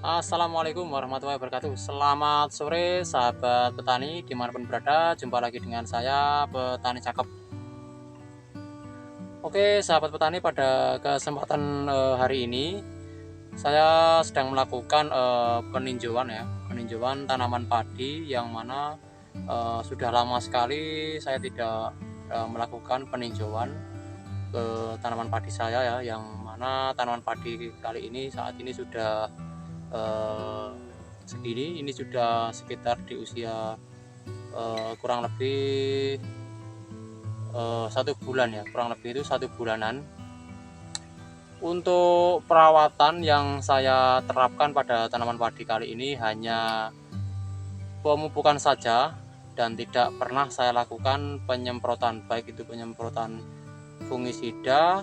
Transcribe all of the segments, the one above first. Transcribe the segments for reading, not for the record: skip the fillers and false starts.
Assalamualaikum warahmatullahi wabarakatuh. Selamat sore sahabat petani dimanapun berada. Jumpa lagi dengan saya Petani Cakep. Oke sahabat petani, pada kesempatan hari ini saya sedang melakukan peninjauan tanaman padi, yang mana sudah lama sekali saya tidak melakukan peninjauan ke tanaman padi saya ya, yang mana tanaman padi kali ini saat ini sudah segini. Ini sudah sekitar di usia kurang lebih 1 bulan ya, kurang lebih itu 1 bulanan. Untuk perawatan yang saya terapkan pada tanaman padi kali ini hanya pemupukan saja, dan tidak pernah saya lakukan penyemprotan, baik itu penyemprotan fungisida,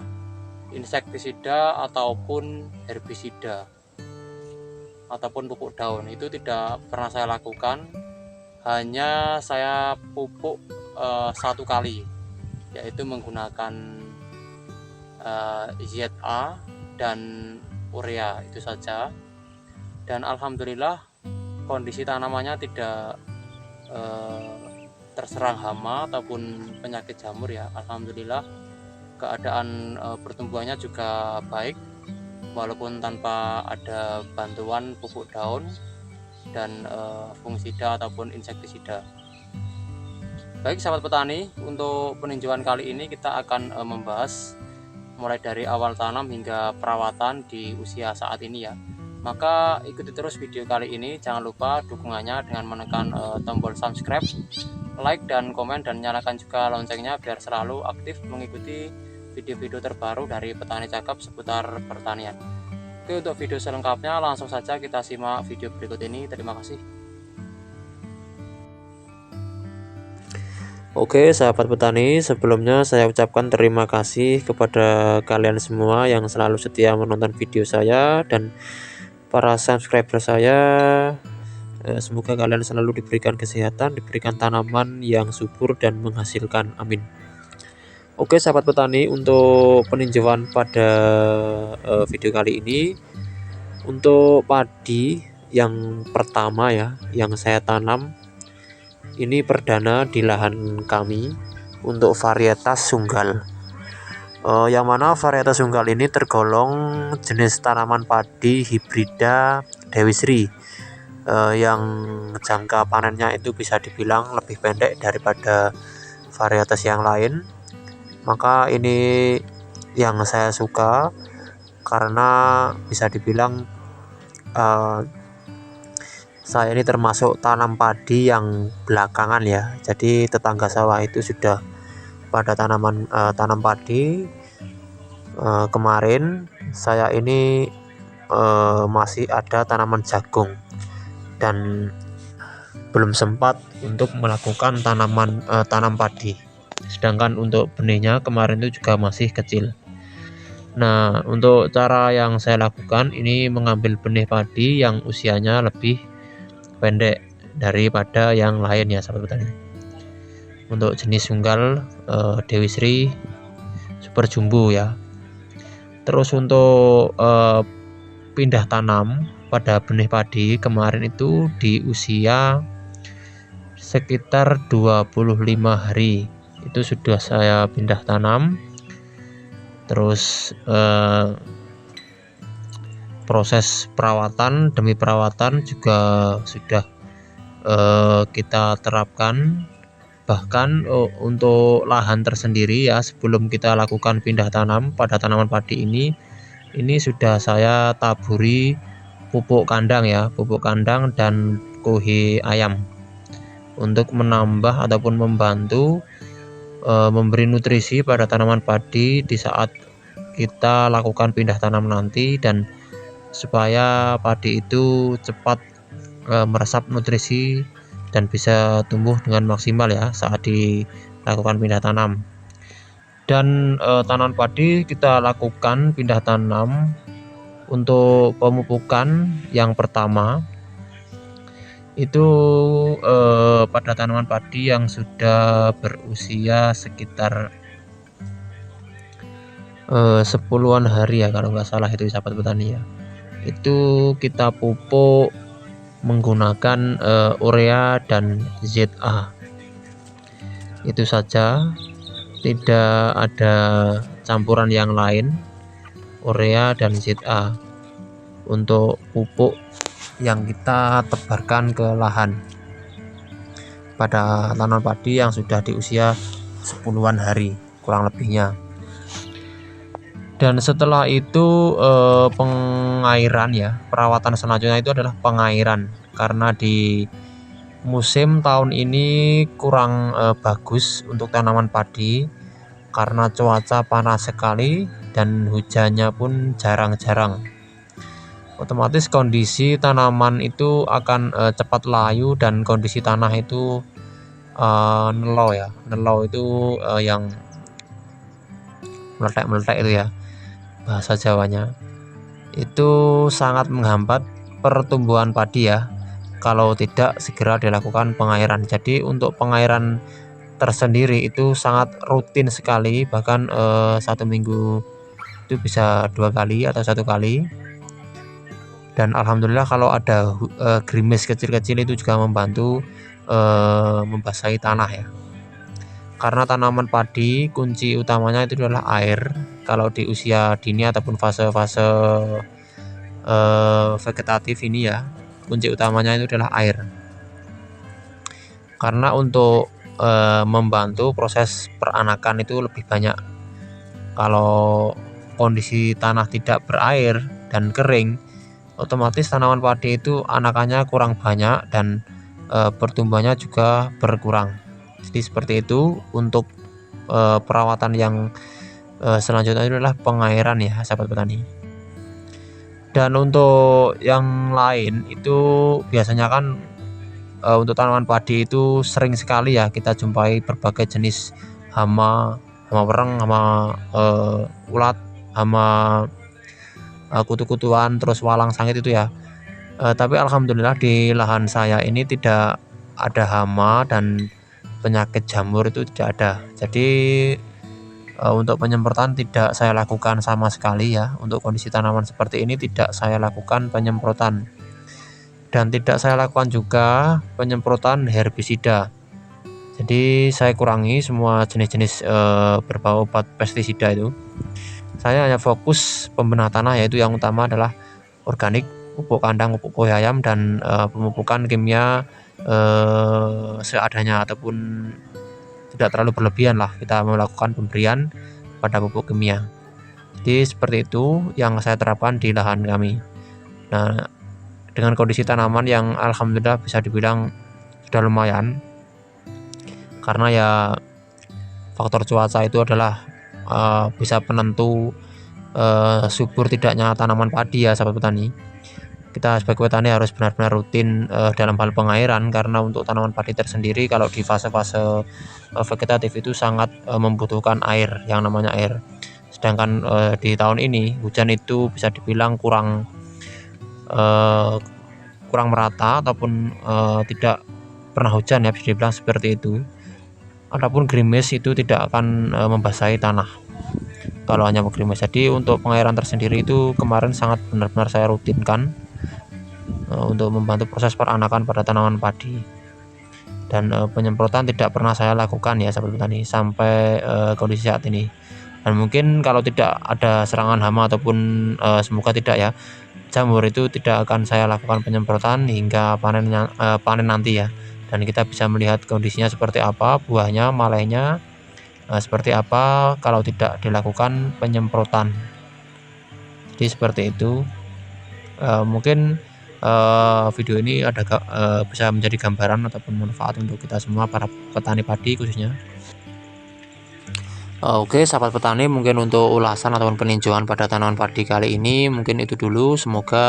insektisida ataupun herbisida ataupun pupuk daun. Itu tidak pernah saya lakukan. Hanya saya pupuk 1 kali, yaitu menggunakan ZA dan urea, itu saja. Dan alhamdulillah kondisi tanamannya tidak terserang hama ataupun penyakit jamur ya. Alhamdulillah keadaan pertumbuhannya juga baik, walaupun tanpa ada bantuan pupuk daun dan fungisida ataupun insektisida. Baik sahabat petani, untuk peninjauan kali ini kita akan membahas mulai dari awal tanam hingga perawatan di usia saat ini ya. Maka ikuti terus video kali ini. Jangan lupa dukungannya dengan menekan tombol subscribe, like dan komen, dan nyalakan juga loncengnya biar selalu aktif mengikuti video-video terbaru dari Petani Cakep seputar pertanian. Oke, untuk video selengkapnya langsung saja kita simak video berikut ini. Terima kasih. Oke sahabat petani, sebelumnya saya ucapkan terima kasih kepada kalian semua yang selalu setia menonton video saya dan para subscriber saya. Semoga kalian selalu diberikan kesehatan, diberikan tanaman yang subur dan menghasilkan, amin. Oke sahabat petani, untuk peninjauan pada video kali ini, untuk padi yang pertama ya, yang saya tanam ini perdana di lahan kami untuk varietas Sunggal, yang mana varietas Sunggal ini tergolong jenis tanaman padi hibrida Dewi Sri, yang jangka panennya itu bisa dibilang lebih pendek daripada varietas yang lain. Maka ini yang saya suka karena bisa dibilang saya ini termasuk tanam padi yang belakangan ya. Jadi tetangga sawah itu sudah pada tanam padi. Kemarin saya ini masih ada tanaman jagung dan belum sempat untuk melakukan tanam padi. Sedangkan untuk benihnya kemarin itu juga masih kecil. Nah, untuk cara yang saya lakukan ini mengambil benih padi yang usianya lebih pendek daripada yang lain ya sahabat petani. Untuk jenis Sunggal Dewi Sri Super Jumbo ya. Terus untuk pindah tanam pada benih padi kemarin itu di usia sekitar 25 hari itu sudah saya pindah tanam. Terus proses perawatan demi perawatan juga sudah kita terapkan. Bahkan untuk lahan tersendiri ya, sebelum kita lakukan pindah tanam pada tanaman padi ini sudah saya taburi pupuk kandang ya, pupuk kandang dan kuhi ayam untuk menambah ataupun membantu memberi nutrisi pada tanaman padi di saat kita lakukan pindah tanam nanti, dan supaya padi itu cepat meresap nutrisi dan bisa tumbuh dengan maksimal ya saat dilakukan pindah tanam. Dan tanaman padi kita lakukan pindah tanam untuk pemupukan yang pertama itu pada tanaman padi yang sudah berusia sekitar 10-an hari ya kalau nggak salah itu sahabat petani ya. itu kita pupuk menggunakan urea dan ZA. Itu saja, tidak ada campuran yang lain, urea dan ZA untuk pupuk yang kita tebarkan ke lahan pada tanaman padi yang sudah di usia 10-an hari kurang lebihnya. Dan setelah itu pengairan ya, perawatan selanjutnya itu adalah pengairan, karena di musim tahun ini kurang bagus untuk tanaman padi karena cuaca panas sekali dan hujannya pun jarang-jarang. Otomatis kondisi tanaman itu akan cepat layu dan kondisi tanah itu nelau ya. Nelau itu yang meletek-meletek itu ya, bahasa Jawanya. Itu sangat menghambat pertumbuhan padi ya, kalau tidak segera dilakukan pengairan. Jadi untuk pengairan tersendiri itu sangat rutin sekali, bahkan 1 minggu itu bisa 2 kali atau 1 kali. Dan alhamdulillah kalau ada gerimis kecil-kecil itu juga membantu membasahi tanah ya. Karena tanaman padi kunci utamanya itu adalah air. Kalau di usia dini ataupun fase-fase vegetatif ini ya, kunci utamanya itu adalah air. Karena untuk membantu proses peranakan itu lebih banyak. Kalau kondisi tanah tidak berair dan kering, otomatis tanaman padi itu anakannya kurang banyak dan pertumbuhannya juga berkurang. Jadi seperti itu. Untuk perawatan yang selanjutnya itu adalah pengairan ya sahabat petani. Dan untuk yang lain itu biasanya kan untuk tanaman padi itu sering sekali ya kita jumpai berbagai jenis hama wereng, hama ulat, hama kutu-kutuan, terus walang sangit itu ya. Tapi alhamdulillah di lahan saya ini tidak ada hama dan penyakit jamur itu tidak ada. Jadi untuk penyemprotan tidak saya lakukan sama sekali ya. Untuk kondisi tanaman seperti ini tidak saya lakukan penyemprotan. Dan tidak saya lakukan juga penyemprotan herbisida. Jadi saya kurangi semua jenis-jenis berbau obat pestisida itu. Saya hanya fokus pembenah tanah, yaitu yang utama adalah organik, pupuk kandang, pupuk koi ayam, dan pemupukan kimia seadanya ataupun tidak terlalu berlebihan lah kita melakukan pemberian pada pupuk kimia. Jadi seperti itu yang saya terapkan di lahan kami. Nah, dengan kondisi tanaman yang alhamdulillah bisa dibilang sudah lumayan, karena ya faktor cuaca itu adalah bisa penentu subur tidaknya tanaman padi ya sahabat petani. Kita sebagai petani harus benar-benar rutin dalam hal pengairan, karena untuk tanaman padi tersendiri kalau di fase-fase vegetatif itu sangat membutuhkan air, yang namanya air. Sedangkan di tahun ini hujan itu bisa dibilang kurang merata ataupun tidak pernah hujan ya, bisa dibilang seperti itu. Adapun gerimis itu tidak akan membasahi tanah kalau hanya gerimis. Jadi untuk pengairan tersendiri itu kemarin sangat benar-benar saya rutinkan untuk membantu proses peranakan pada tanaman padi. Dan penyemprotan tidak pernah saya lakukan ya sahabat petani sampai kondisi saat ini. Dan mungkin kalau tidak ada serangan hama ataupun semoga tidak ya, jamur itu tidak akan saya lakukan penyemprotan hingga panen nanti ya. Dan kita bisa melihat kondisinya seperti apa, buahnya, malainya seperti apa kalau tidak dilakukan penyemprotan. Jadi seperti itu. Mungkin video ini bisa menjadi gambaran ataupun manfaat untuk kita semua para petani padi khususnya. Oke sahabat petani, mungkin untuk ulasan ataupun peninjauan pada tanaman padi kali ini mungkin itu dulu. Semoga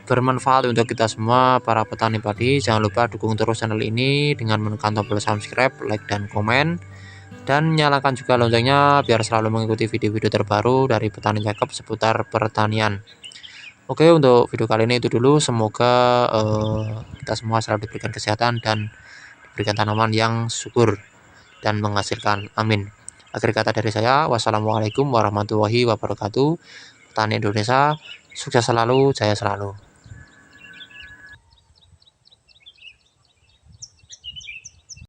bermanfaat untuk kita semua para petani padi. Jangan lupa dukung terus channel ini dengan menekan tombol subscribe, like, dan komen, dan nyalakan juga loncengnya biar selalu mengikuti video-video terbaru dari Petani Cakep seputar pertanian. Oke, untuk video kali ini itu dulu. Semoga kita semua selalu diberikan kesehatan dan diberikan tanaman yang subur dan menghasilkan. Amin. Akhir kata dari saya, wassalamualaikum warahmatullahi wabarakatuh. Petani Indonesia Sukses selalu, jaya selalu.